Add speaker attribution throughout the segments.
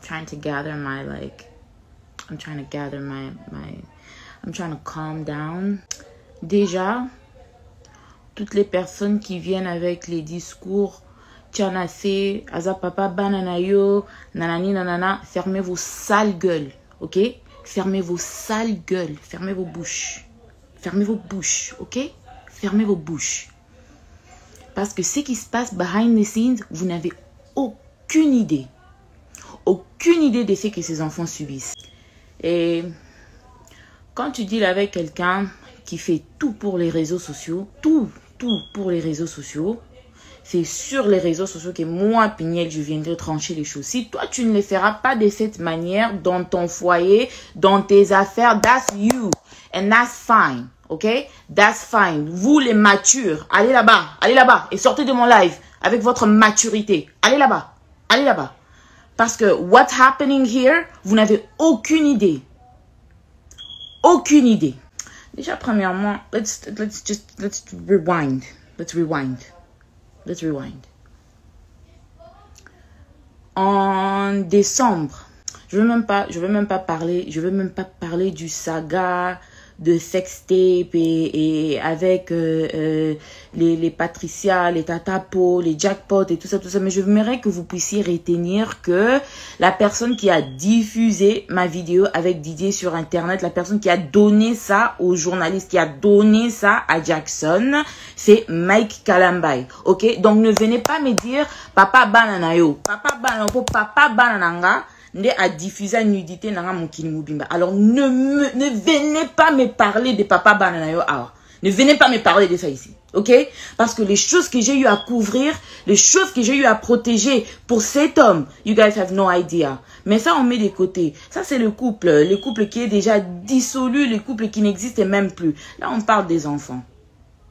Speaker 1: trying to gather my I'm trying to gather I'm trying to calm down. Déjà, toutes les personnes qui viennent avec les discours Tianase, Aza papa bananayo, nanani nanana, fermez vos sales gueules, ok? Fermez vos sales gueules, fermez vos bouches. Fermez vos bouches, ok? Fermez vos bouches. Parce que ce qui se passe behind the scenes, vous n'avez aucune idée. Aucune idée de ce que ces enfants subissent. Et quand tu deals avec quelqu'un qui fait tout pour les réseaux sociaux, tout pour les réseaux sociaux, c'est sur les réseaux sociaux que moi, Pignel, je viendrai trancher les choses. Si toi, tu ne les feras pas de cette manière dans ton foyer, dans tes affaires, that's you. And that's fine, ok? That's fine. Vous, les matures, allez là-bas et sortez de mon live avec votre maturité. Allez là-bas. Parce que what's happening here, vous n'avez aucune idée. Aucune idée. Déjà, premièrement, let's rewind. Let's rewind. En décembre, je veux même pas parler du saga de sextape et avec les Patricia, les Tatapo, les Jackpot et tout ça, mais je voudrais que vous puissiez retenir que la personne qui a diffusé ma vidéo avec Didier sur internet, la personne qui a donné ça aux journalistes, qui a donné ça à Jackson, c'est Mike Kalambai, ok? Donc ne venez pas me dire papa bananayo, papa banananga ne a diffusé la nudité nanga mokini mobimba. Alors ne venez pas me parler de papa bananayo awa. Ne venez pas me parler de ça ici. Ok? Parce que les choses que j'ai eu à couvrir, les choses que j'ai eu à protéger pour cet homme, you guys have no idea. Mais ça, on met de côté. Ça, c'est le couple qui est déjà dissolu, le couple qui n'existe même plus. Là, on parle des enfants.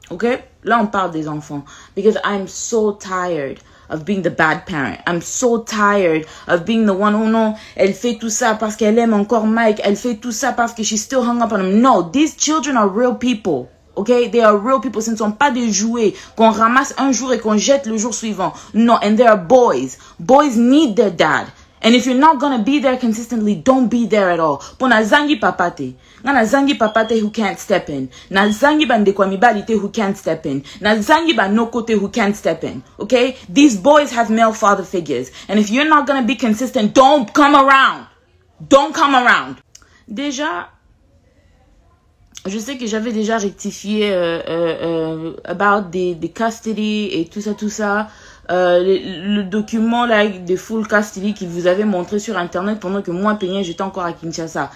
Speaker 1: Ok? Là, on parle des enfants. Because I'm so tired of being the bad parent. I'm so tired of being the one who, no, elle fait tout ça parce qu'elle aime encore Mike. Elle fait tout ça parce que she's still hung up on him. No, these children are real people. Okay? They are real people. Ce ne sont pas des jouets qu'on ramasse un jour et qu'on jette le jour suivant. No, and they are boys. Boys need their dad. And if you're not gonna be there consistently, don't be there at all. Pona zangi papate. Na zangi papate who can't step in. Na zangi bandekwa mibalite who can't step in. Na zangi banokote who can't step in. Okay? These boys have male father figures. And if you're not gonna be consistent, don't come around. Don't come around. Déjà, je sais que j'avais déjà rectifié about the custody et tout ça. Le document là de full custody qu'il vous avait montré sur internet pendant que moi Peigné j'étais encore à Kinshasa.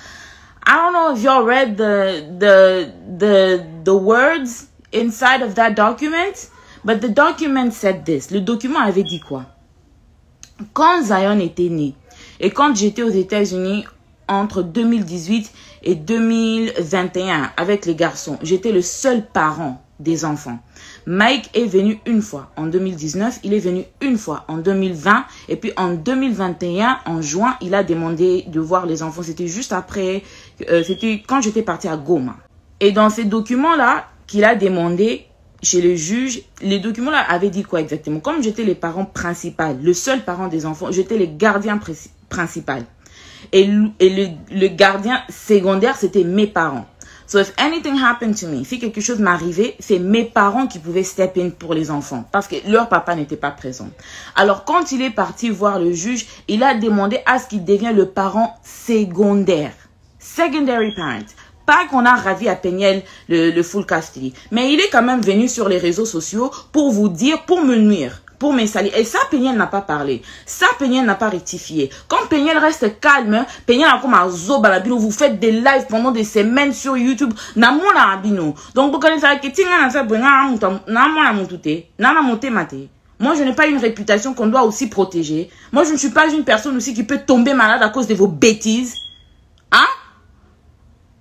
Speaker 1: I don't know if y'all read the words inside of that document, but the document said this. Le document avait dit quoi? Quand Zion était né et quand j'étais aux États-Unis entre 2018 et 2021 avec les garçons, j'étais le seul parent des enfants. Mike est venu une fois en 2019, il est venu une fois en 2020 et puis en 2021, en juin, il a demandé de voir les enfants. C'était juste après, c'était quand j'étais partie à Goma. Et dans ces documents-là qu'il a demandé chez le juge, les documents-là avaient dit quoi exactement? Comme j'étais les parents principaux, le seul parent des enfants, j'étais les gardiens principaux. Et le gardien secondaire, c'était mes parents. So if anything happened to me, si quelque chose m'arrivait, c'est mes parents qui pouvaient step in pour les enfants parce que leur papa n'était pas présent. Alors quand il est parti voir le juge, il a demandé à ce qu'il devienne le parent secondaire. Secondary parent. Pas qu'on a ravi à Peignel le full custody. Mais il est quand même venu sur les réseaux sociaux pour vous dire, pour me nuire. Pour me salir. Et ça, Peignel n'a pas parlé. Ça, Peignel n'a pas rectifié. Quand Peignel reste calme, Peignel a comme un zobalabino. Vous faites des lives pendant des semaines sur YouTube. Namona abino. Donc, vous connaissez que tinga na sa brenga namona montute. Nana monte mate. Moi, je n'ai pas une réputation qu'on doit aussi protéger. Moi, je ne suis pas une personne aussi qui peut tomber malade à cause de vos bêtises. Hein?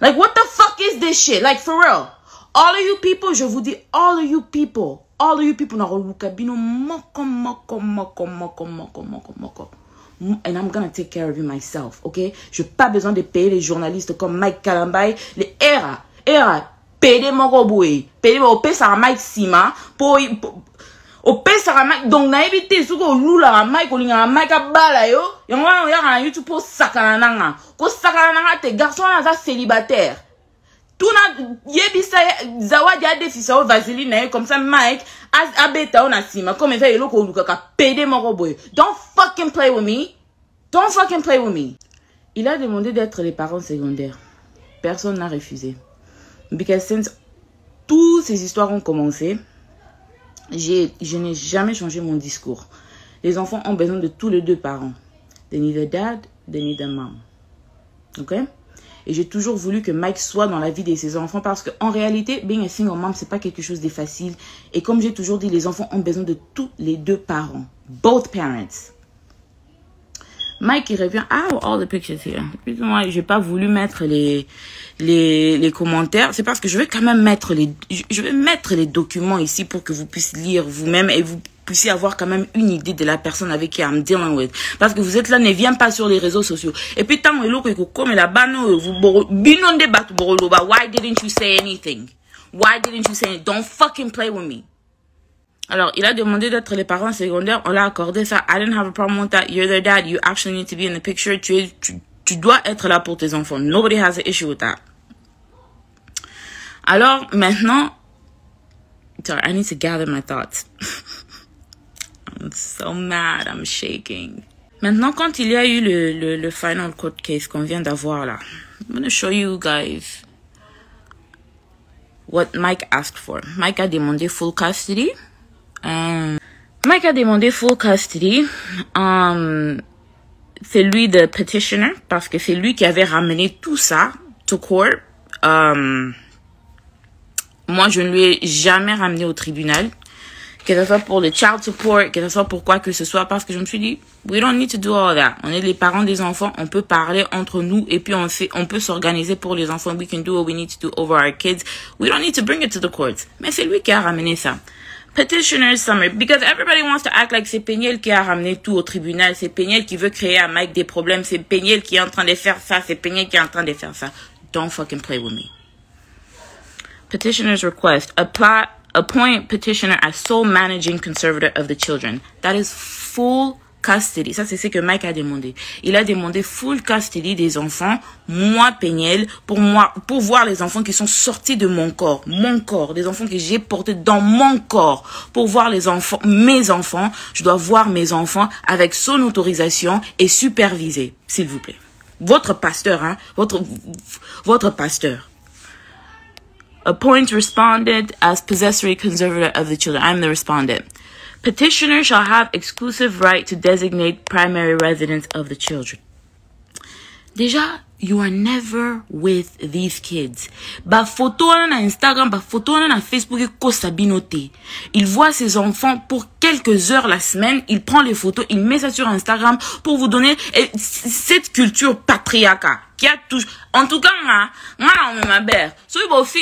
Speaker 1: Like, what the fuck is this shit? Like, for real. All of you people, je vous dis, all of you people na rolukabino moko. And I'm gonna take care of you myself, okay? Je n'ai pas besoin de payer les journalistes comme Mike Kalambai, les era, payer moko boui, payer au pesa Mike Sima, pour opesaka Mike donc nayebi te soki olulaka Mike olingaka Mike abala yo yango wana oyaka na YouTube po sakana nanga ko sakana nanga te garçon wana aza célibataire tuna yebisa zawadi adefisa o vaseline na ye comme ça Mike abeta on asima comme eza eloko olukaka pede moko boye. Don't fucking play with me. Don't fucking play with me. Il a demandé d'être les parents secondaires. Personne n'a refusé. Because since toutes ces histoires ont commencé, je n'ai jamais changé mon discours. Les enfants ont besoin de tous les deux parents. They need a dad, they need a mom. Ok? Et j'ai toujours voulu que Mike soit dans la vie de ses enfants parce qu'en réalité, being a single mom, c'est pas quelque chose de facile. Et comme j'ai toujours dit, les enfants ont besoin de tous les deux parents. Both parents. Mike, il revient. I have all the pictures here. Moi, j'ai pas voulu mettre les commentaires. C'est parce que je vais quand même mettre je vais mettre les documents ici pour que vous puissiez lire vous-même et vous puissiez avoir quand même une idée de la personne avec qui I'm dealing with. Parce que vous êtes là, ne viens pas sur les réseaux sociaux. Et puis, tant que comme la bano, vous binonde bat boroloba. Why didn't you say anything? Why didn't you say anything? Don't fucking play with me. Alors, il a demandé d'être les parents secondaires. On l'a accordé ça. I didn't have a problem with that. You're their dad. You actually need to be in the picture. Tu dois être là pour tes enfants. Nobody has an issue with that. Alors, maintenant, sorry, I need to gather my thoughts. I'm so mad. I'm shaking. Maintenant, quand il y a eu le final court case qu'on vient d'avoir là, I'm going to show you guys what Mike asked for. Mike a demandé full custody. Mike a demandé full custody. C'est lui le petitioner parce que c'est lui qui avait ramené tout ça to court. Moi, je ne lui ai jamais ramené au tribunal. Que ce soit pour le child support, que ce soit pour quoi que ce soit, parce que je me suis dit, we don't need to do all that. On est les parents des enfants, on peut parler entre nous et puis on peut s'organiser pour les enfants. We can do what we need to do over our kids. We don't need to bring it to the courts. Mais c'est lui qui a ramené ça. Petitioner's summary, because everybody wants to act like c'est Peniel qui a ramené tout au tribunal, c'est Peniel qui veut créer à Mike des problèmes, c'est Peniel qui est en train de faire ça, c'est Peniel qui est en train de faire ça. Don't fucking play with me. Petitioner's request, appoint petitioner as sole managing conservator of the children. That is full custody. Ça, c'est ce que Mike a demandé. Il a demandé full custody des enfants, moi, Peniel, pour voir les enfants qui sont sortis de mon corps, des enfants que j'ai portés dans mon corps, pour voir les enfants, mes enfants. Je dois voir mes enfants avec son autorisation et superviser, s'il vous plaît. Votre pasteur, hein, votre pasteur. Appoint respondent as possessory conservator of the children. I'm the respondent. Petitioner shall have exclusive right to designate primary residence of the children. Déjà, you are never with these kids. Ba photo na Instagram, ba photo na Facebook ko sabinote. Il voit ses enfants pour quelques heures la semaine, il prend les photos, il met ça sur Instagram pour vous donner cette culture patriarcale qui a toujours. En tout cas, on me ma belle. So bo fi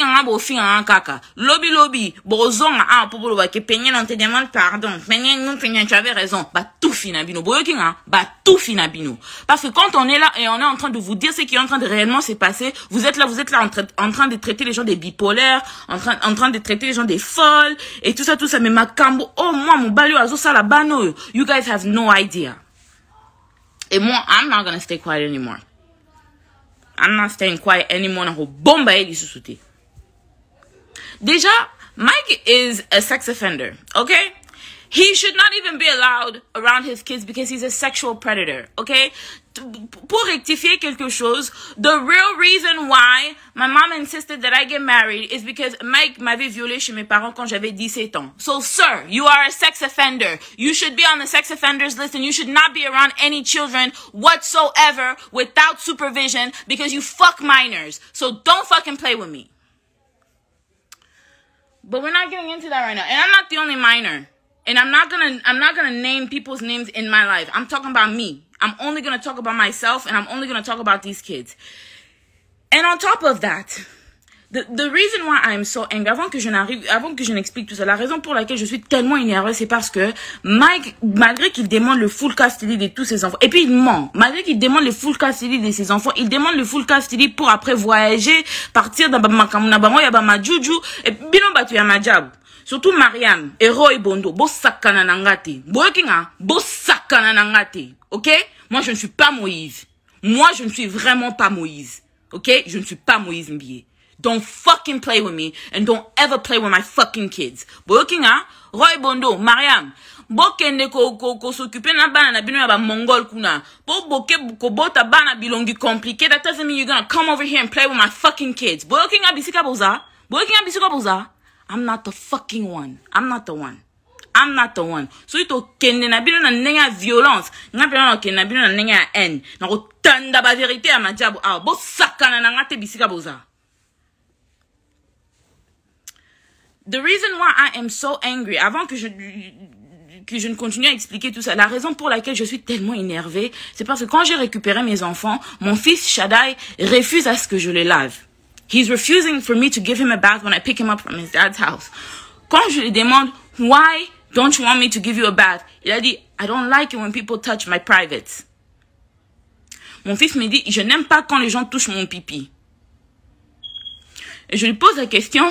Speaker 1: kaka. Lobby, bozon pour le que Peigné on te demande pardon. Peigné tu avais raison. Ba tout finabino. Boyoki ba tout finabino. Parce que quand on est là et on est en train de vous dire ce qui est en train de réellement se passer, vous êtes là en train de traiter les gens des bipolaires, en train de traiter les gens des folles et tout ça mais Makambo, oh moi mon balio azo sala bano. You guys have no idea. Et moi, I'm not gonna stay quiet anymore. I'm not staying quiet anymore. Déjà, Mike is a sex offender, okay? He should not even be allowed around his kids because he's a sexual predator, okay? Pour rectifier quelque chose, the real reason why my mom insisted that I get married is because Mike m'avait violé chez mes parents quand j'avais 17 ans. So, sir, you are a sex offender. You should be on the sex offenders list and you should not be around any children whatsoever without supervision because you fuck minors. So, don't fucking play with me. But we're not getting into that right now. And I'm not the only minor. And I'm not gonna name people's names in my life. I'm talking about me. I'm only gonna talk about myself and I'm only gonna talk about these kids. And on top of that, the reason why I'm so angry, avant que je n'explique tout ça, la raison pour laquelle je suis tellement énervée, c'est parce que Mike, malgré qu'il demande le full custody de tous ses enfants, et puis il ment, malgré qu'il demande le full custody de ses enfants, il demande le full custody pour après voyager, partir dans ma juju, et bino batu ya ma job. Surtout Mariam et Roy Bondo. Bo sakana nangate. Bokinga. Bo sakana nangate. Ok? Moi, je ne suis pas Moïse. Moi, je ne suis vraiment pas Moïse. Ok? Je ne suis pas Moïse Mbie. Don't fucking play with me. And don't ever play with my fucking kids. Bokinga. Roy Bondo. Mariam. Bokende ko s'occuper na bana na bino ya ba mongol kuna. Boke ko bota bana bilongi compliqué. That doesn't mean you're gonna come over here and play with my fucking kids. Bokinga bisika boza. Bokinga bisika boza. I'm not the fucking one. I'm not the one. I'm not the one. So ito kende na bino na nenga violence. Nga pena kende na bino na nenga haine. Na ko tanda ba vérité à majabu. Ah, bo sakana na ngate bisika boza. The reason why I am so angry, avant que je ne continue à expliquer tout ça, la raison pour laquelle je suis tellement énervée, c'est parce que quand j'ai récupéré mes enfants, mon fils Shaddai refuse à ce que je les lave. He's refusing for me to give him a bath when I pick him up from his dad's house. Quand je lui demande, why don't you want me to give you a bath? Il a dit, I don't like it when people touch my privates. Mon fils me dit, je n'aime pas quand les gens touchent mon pipi. Et je lui pose la question,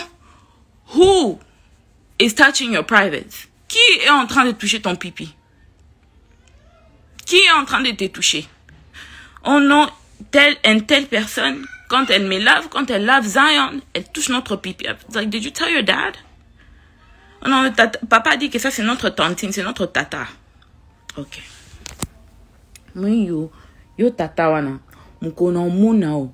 Speaker 1: who is touching your privates? Qui est en train de toucher ton pipi? Qui est en train de te toucher? Oh non, telle personne, quand elle me lave, quand elle lave Zion, elle touche notre pipi. It's like, did you tell your dad? Oh non, papa dit que ça c'est notre tantine, c'est notre tata. Ok. Oui, yo tata wana. Mukona munao.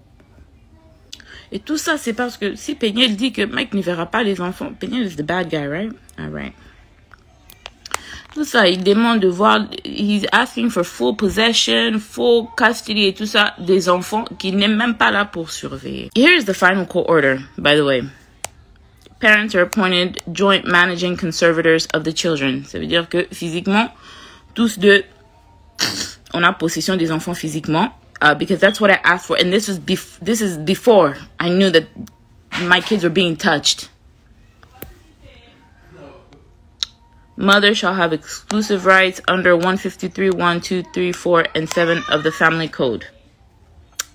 Speaker 1: Et tout ça, c'est parce que si Peniel dit que Mike ne verra pas les enfants, Peniel is the bad guy, right? All right. Tout ça, il demande de voir, he's asking for full possession, full custody et tout ça des enfants qui n'est même pas là pour surveiller. Here's the final court order, by the way. Parents are appointed joint managing conservators of the children. Ça veut dire que physiquement, tous deux, on a possession des enfants physiquement. Because that's what I asked for, and this is before I knew that my kids were being touched. Mother shall have exclusive rights under 153, 1, 2, 3, 4, and 7 of the Family Code.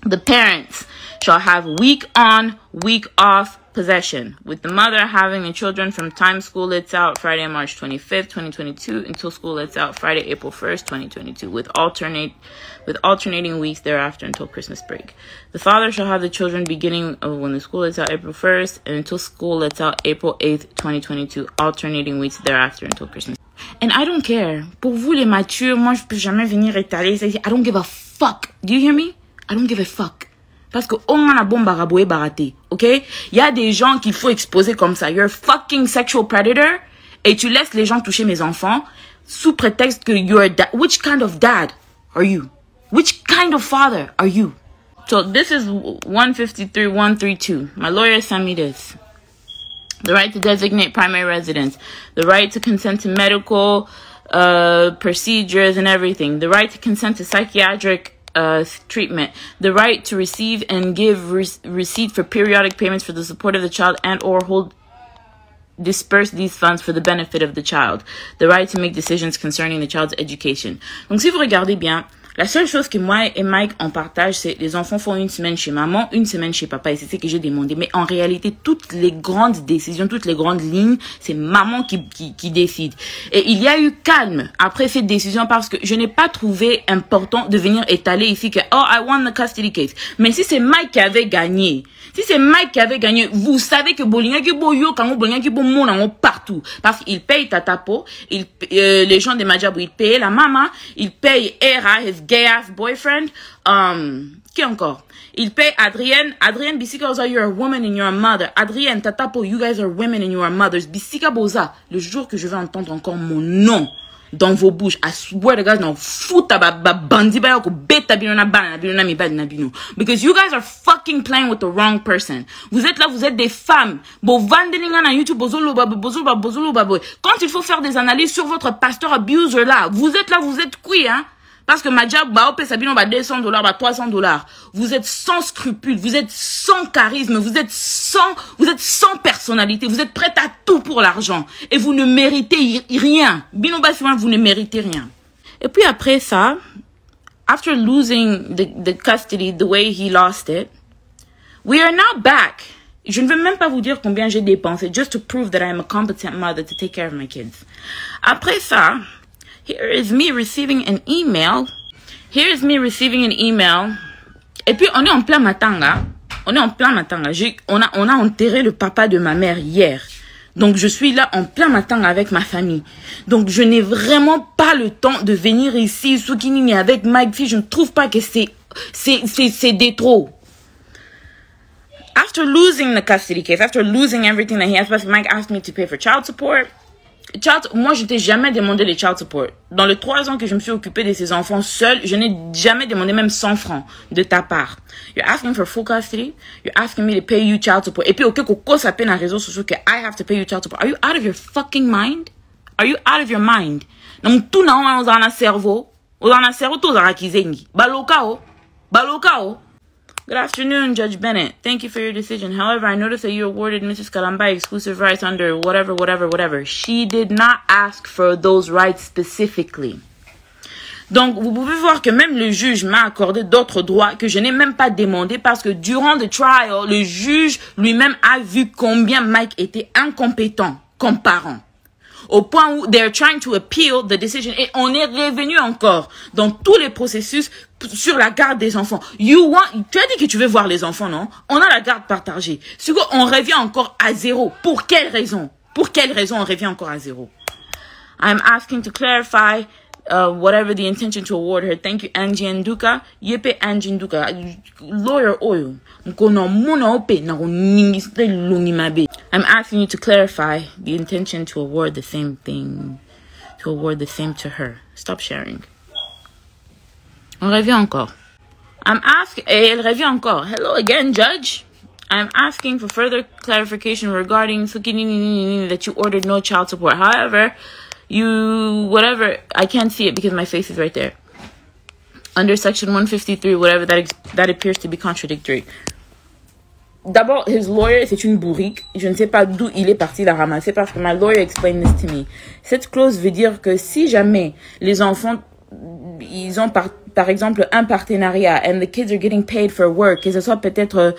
Speaker 1: The parents shall have week on, week off possession, with the mother having the children from time school lets out Friday, March 25th, 2022, until school lets out Friday, April 1st, 2022, with alternating weeks thereafter until Christmas break. The father shall have the children beginning of when the school lets out April 1st and until school lets out April 8th, 2022, alternating weeks thereafter until Christmas. And I don't care. Pour vous les matures, moi je peux jamais venir étaler. I don't give a fuck. Do you hear me? I don't give a fuck. Parce que on a bon baraboué baraté, ok? Il y a des gens qu'il faut exposer comme ça. You're a fucking sexual predator et tu laisses les gens toucher mes enfants sous prétexte que you're a dad. Which kind of dad are you? Which kind of father are you? So this is 153, 132. My lawyer sent me this. The right to designate primary residence. The right to consent to medical procedures and everything. The right to consent to psychiatric treatment, the right to receive and give receipt for periodic payments for the support of the child and or disperse these funds for the benefit of the child, the right to make decisions concerning the child's education. Donc si vous regardez bien, la seule chose que moi et Mike on partage, c'est les enfants font une semaine chez maman, une semaine chez papa, et c'est ce que j'ai demandé. Mais en réalité, toutes les grandes décisions, toutes les grandes lignes, c'est maman qui décide. Et il y a eu calme après cette décision parce que je n'ai pas trouvé important de venir étaler ici que, oh, I won the custody case. Mais si c'est Mike qui avait gagné, vous savez que Bolinga qui boyo, quand Bolinga qui bon partout. Parce qu'il paye Tatapo, les gens de Majabou, ils payent la maman, ils payent Era, his gay ass boyfriend, qui encore? Il paye Adrienne, Bisika Boza, you're a woman and you're a mother. Adrienne, Tatapo, you guys are women and you are mothers. Bisika Boza, le jour que je vais entendre encore mon nom dans vos bouches, I swear to God, non, fouta bandi ba ko beta binona bana binona mi bad na bino. Because you guys are fucking playing with the wrong person. Vous êtes là, vous êtes des femmes. Bo vandelinga na YouTube, bozolo babo. Quand il faut faire des analyses sur votre pasteur abuser là, vous êtes là, vous êtes qui, hein? Parce que Majab, Baopé Sabino, $200, $300. Vous êtes sans scrupules, vous êtes sans charisme, vous êtes sans personnalité, vous êtes prête à tout pour l'argent. Et vous ne méritez rien. Binoba, vous ne méritez rien. Et puis après ça, after losing the custody the way he lost it, we are now back Je ne veux même pas vous dire combien j'ai dépensé just to prove that I am a competent mother to take care of my kids. Après ça, here is me receiving an email. Here is me receiving an email. Et puis, on est en plein matanga. On a enterré le papa de ma mère hier. Donc, je suis là en plein matanga avec ma famille. Donc, je n'ai vraiment pas le temps de venir ici, Soukinini, avec Mike Fee. Je ne trouve pas que c'est des trop. After losing the custody case, after losing everything that he has, parce que Mike asked me to pay for child support. Moi, je t'ai jamais demandé les child support. Dans les 3 ans que je me suis occupée de ces enfants seuls, je n'ai jamais demandé même 100 francs de ta part. You're asking for full custody. You're asking me to pay you child support. Et puis, ok, Coco s'appelle dans les réseaux sociaux que I have to pay you child support. Are you out of your fucking mind? Are you out of your mind? Donc, tout n'a pas dans cerveau. Dans le cerveau, tout dans kizengi. Balokao. Good afternoon, Judge Bennett. Thank you for your decision. However, I noticed that you awarded Mrs. Kalamba exclusive rights under whatever. She did not ask for those rights specifically. Donc, vous pouvez voir que même le juge m'a accordé d'autres droits que je n'ai même pas demandé parce que durant le trial, le juge lui-même a vu combien Mike était incompétent comme parent. Au point où they're trying to appeal the decision. Et on est revenu encore dans tous les processus sur la garde des enfants. Tu as dit que tu veux voir les enfants, non? On a la garde partagée. On revient encore à zéro. Pour quelle raison? On revient encore à zéro? I'm asking to clarify whatever the intention to award her. Thank you, Angie Nduka. Yepe Angie Nduka. Lawyer oil. I'm asking you to clarify the intention to award the same thing. To award the same to her. Stop sharing. On revient encore. Elle revient encore. Hello again, Judge. I'm asking for further clarification regarding that you ordered no child support. However, I can't see it because my face is right there. Under section 153, whatever, that appears to be contradictory. D'abord, his lawyer, c'est une bourrique. Je ne sais pas d'où il est parti la ramasser parce que my lawyer explained this to me. Cette clause veut dire que si jamais les enfants, ils ont par exemple un partenariat and the kids are getting paid for work, que ce soit peut-être,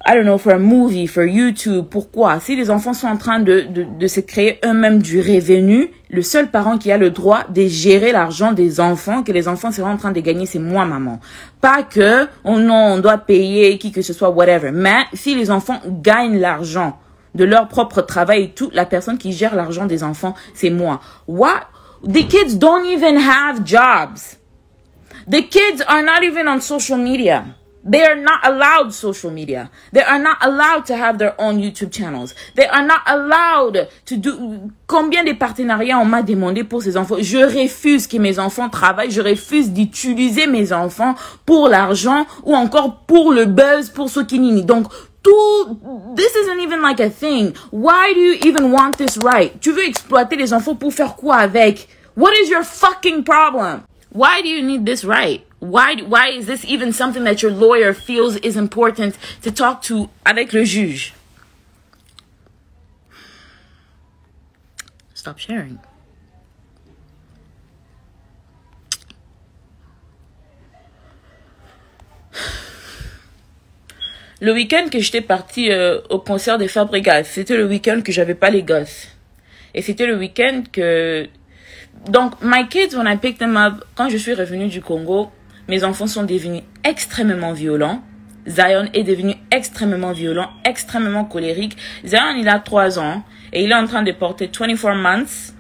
Speaker 1: I don't know, for a movie, for YouTube, pourquoi? Si les enfants sont en train de se créer eux-mêmes du revenu, le seul parent qui a le droit de gérer l'argent des enfants, que les enfants sont en train de gagner, c'est moi, maman. Pas que, oh non, on doit payer qui que ce soit, whatever. Mais si les enfants gagnent l'argent de leur propre travail et tout, la personne qui gère l'argent des enfants, c'est moi. What? The kids don't even have jobs. The kids are not even on social media. They are not allowed social media. They are not allowed to have their own YouTube channels. They are not allowed to do... Combien de partenariats on m'a demandé pour ces enfants? Je refuse que mes enfants travaillent. Je refuse d'utiliser mes enfants pour l'argent ou encore pour le buzz, pour ce qui nini. Donc, this isn't even like a thing. Why do you even want this right? Tu veux exploiter les enfants pour faire quoi avec? What is your fucking problem? Why do you need this right? Why is this even something that your lawyer feels is important to talk to avec le juge? Stop sharing. Le week-end que j'étais partie au concert des Fabregas, c'était le week-end que j'avais pas les gosses. Et c'était le week-end que... Donc, my kids, when I picked them up, quand je suis revenue du Congo, mes enfants sont devenus extrêmement violents. Zion est devenu extrêmement violent, extrêmement colérique. Zion, il a 3 ans et il est en train de porter 24 months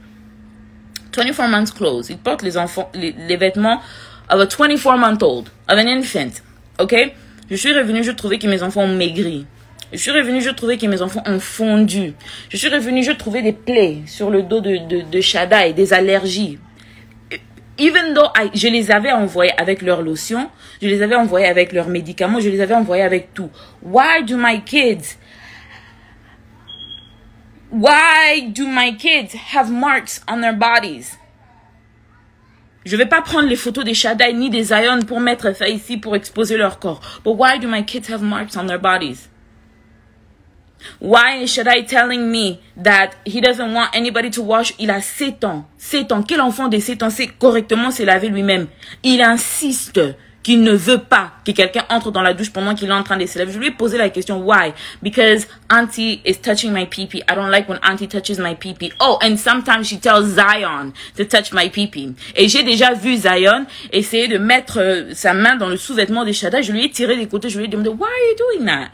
Speaker 1: clothes. Il porte les vêtements of a 24-month-old, of an infant. Ok? Je suis revenue, je trouvais que mes enfants ont maigri. Je suis revenue, je trouvais que mes enfants ont fondu. Je suis revenue, je trouvais des plaies sur le dos de Shada et des allergies. Even though je les avais envoyés avec leur lotion, je les avais envoyés avec leurs médicaments, je les avais envoyés avec tout. Why do my kids have marks on their bodies? Je vais pas prendre les photos des Shaddai ni des Zion pour mettre ça ici pour exposer leur corps. But why do my kids have marks on their bodies? Why is Shaddai telling me that he doesn't want anybody to wash? Il a 7 ans. 7 ans. Quel enfant de 7 ans sait correctement se laver lui-même? Il insiste qu'il ne veut pas que quelqu'un entre dans la douche pendant qu'il est en train de se laver. Je lui ai posé la question, why? Because auntie is touching my pee-pee. I don't like when auntie touches my pee-pee. Oh, and sometimes she tells Zion to touch my pee-pee. Et j'ai déjà vu Zion essayer de mettre sa main dans le sous-vêtement de Shada. Je lui ai tiré des côtés, je lui ai demandé, why are you doing that?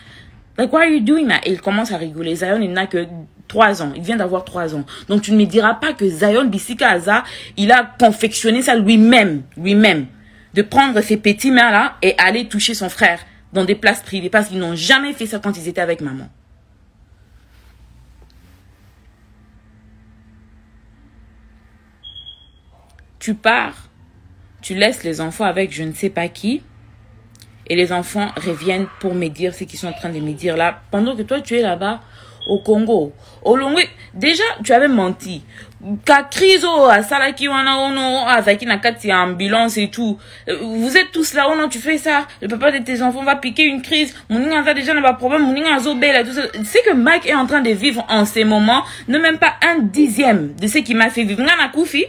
Speaker 1: Like, why are you doing that? Et il commence à rigoler. Zion, il n'a que 3 ans. Il vient d'avoir 3 ans. Donc, tu ne me diras pas que Zion Bissika Aza, il a confectionné ça lui-même. De prendre ses petits mains-là et aller toucher son frère dans des places privées. Parce qu'ils n'ont jamais fait ça quand ils étaient avec maman. Tu pars. Tu laisses les enfants avec je ne sais pas qui. Et les enfants reviennent pour me dire ce qu'ils sont en train de me dire là. Pendant que toi, tu es là-bas au Congo. Au Longwe, déjà, tu avais menti. Ka crise à Salaki wana ono azaki na kati ambulance et tout. Vous êtes tous là, oh non, tu fais ça. Le papa de tes enfants va piquer une crise. Mouninga a déjà n'a pas de problème. Mouninga a zobé tout ça. C'est que Mike est en train de vivre en ces moments, ne même pas 1/10 de ce qui m'a fait vivre. Ngana Koufi.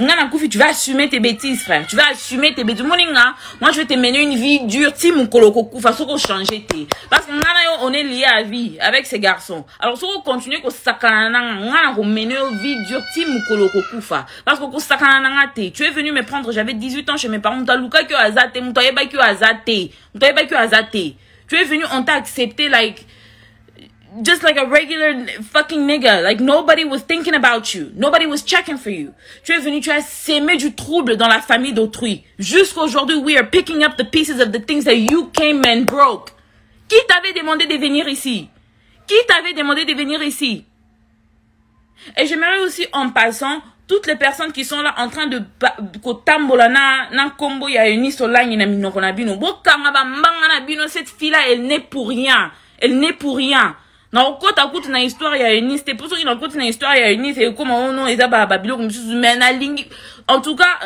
Speaker 1: Ngana Koufi, tu vas assumer tes bêtises, frère. Tu vas assumer tes bêtises. Moninga, moi, je vais te mener une vie dure. Si mon koloko koufa, faut qu'on change tes. Parce que ngana, on est lié à vie avec ces garçons. Alors, si on continue qu'on sakana, ngana, on mène une vie dure. Si mon koloko koufa. Parce que qu'on sakana te. Tu es venu me prendre, j'avais 18 ans chez mes parents. M'ta luka kyo azate, m'ta yeba kyo azate. M'ta yeba kyo azate. Tu es venu, on t'a accepté, like, just like a regular fucking nigga. Like, nobody was thinking about you. Nobody was checking for you. Tu es venu, tu as sémé du trouble dans la famille d'autrui. Jusqu'aujourd'hui, we are picking up the pieces of the things that you came and broke. Qui t'avait demandé de venir ici? Qui t'avait demandé de venir ici? Et j'aimerais aussi, en passant, toutes les personnes qui sont là en train de kotambola na combo ya une isolani na minokonabino. Bokanga ba mbanga na bino, cette fille-là, elle n'est pour rien. Elle n'est pour rien. Non, quand tu écoutes une histoire, il y a une liste. Pour ceux qui n'écoutent une histoire, il y a une liste. Et comme on non, ils ont babilo comme chose. Mais en tout cas,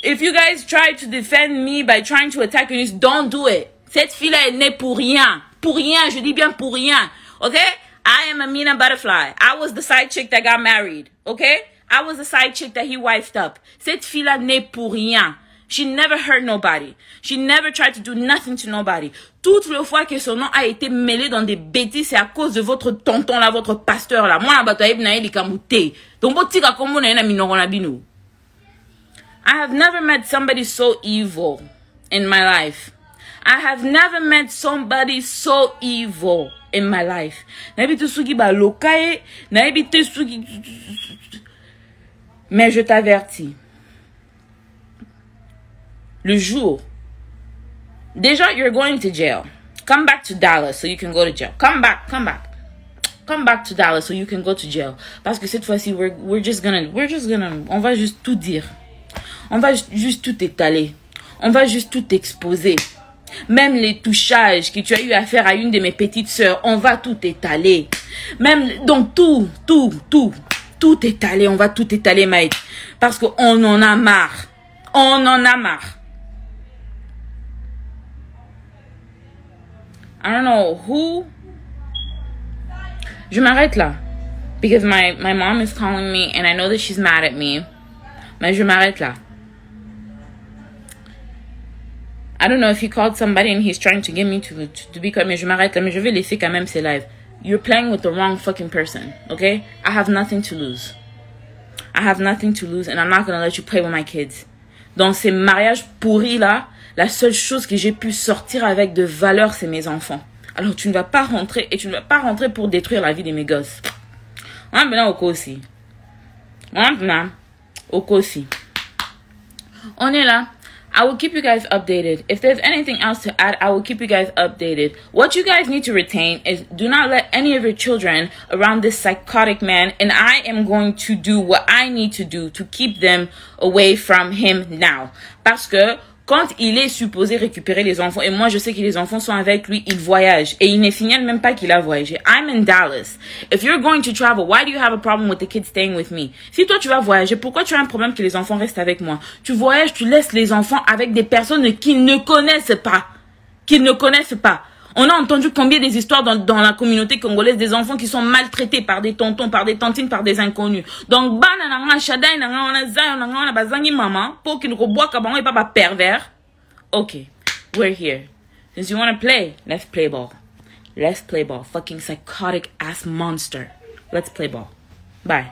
Speaker 1: if you guys try to defend me by trying to attack me, don't do it. Cette fille-là, elle n'est pour rien. Pour rien, je dis bien pour rien. Okay? I am Amina Butterfly. I was the side chick that got married. Okay? I was the side chick that he wifed up. Cette fille-là n'est pour rien. She never hurt nobody. She never tried to do nothing to nobody. Toutes les fois que son nom a été mêlé dans des bêtises, c'est à cause de votre tonton là, votre pasteur là. Moi, la bataille n'a pas kamouté. Donc, botika kombo na minoro binu. I have never met somebody so evil in my life. I have never met somebody so evil in my life. Nabi tusugi ba lokaye, nabi tusugi. Mais je t'avertis. Le jour, déjà, you're going to jail. Come back to Dallas so you can go to jail. Come back. Come back to Dallas so you can go to jail. Parce que cette fois-ci, we're just gonna, on va juste tout dire. On va juste tout étaler. On va juste tout exposer. Même les touchages que tu as eu à faire à une de mes petites sœurs, on va tout étaler. Même, donc tout étaler, on va tout étaler, Mike. Parce qu'on en a marre. On en a marre. I don't know who. Je m'arrête là. Because my mom is calling me and I know that she's mad at me. Mais je m'arrête là. I don't know if he called somebody and he's trying to get me to be quiet. Mais je m'arrête là. Mais je vais laisser quand même ces lives. You're playing with the wrong fucking person. Okay? I have nothing to lose. I have nothing to lose and I'm not gonna let you play with my kids. Dans ces mariages pourris là, la seule chose que j'ai pu sortir avec de valeur, c'est mes enfants. Alors tu ne vas pas rentrer et tu ne vas pas rentrer pour détruire la vie de mes gosses. On est là au aussi. On est là. I will keep you guys updated. If there's anything else to add, I will keep you guys updated. What you guys need to retain is do not let any of your children around this psychotic man, and I am going to do what I need to do to keep them away from him now. Parce que quand il est supposé récupérer les enfants, et moi je sais que les enfants sont avec lui, il voyage. Et il ne signale même pas qu'il a voyagé. I'm in Dallas. If you're going to travel, why do you have a problem with the kids staying with me? Si toi tu vas voyager, pourquoi tu as un problème que les enfants restent avec moi? Tu voyages, tu laisses les enfants avec des personnes qu'ils ne connaissent pas. Qu'ils ne connaissent pas. On a entendu combien des histoires dans la communauté congolaise des enfants qui sont maltraités par des tontons, par des tantines, par des inconnus. Donc, maman, pour qu'ils ne boivent pas pervers. Okay, we're here. Since you want to play, let's play ball. Let's play ball. Fucking psychotic ass monster. Let's play ball. Bye.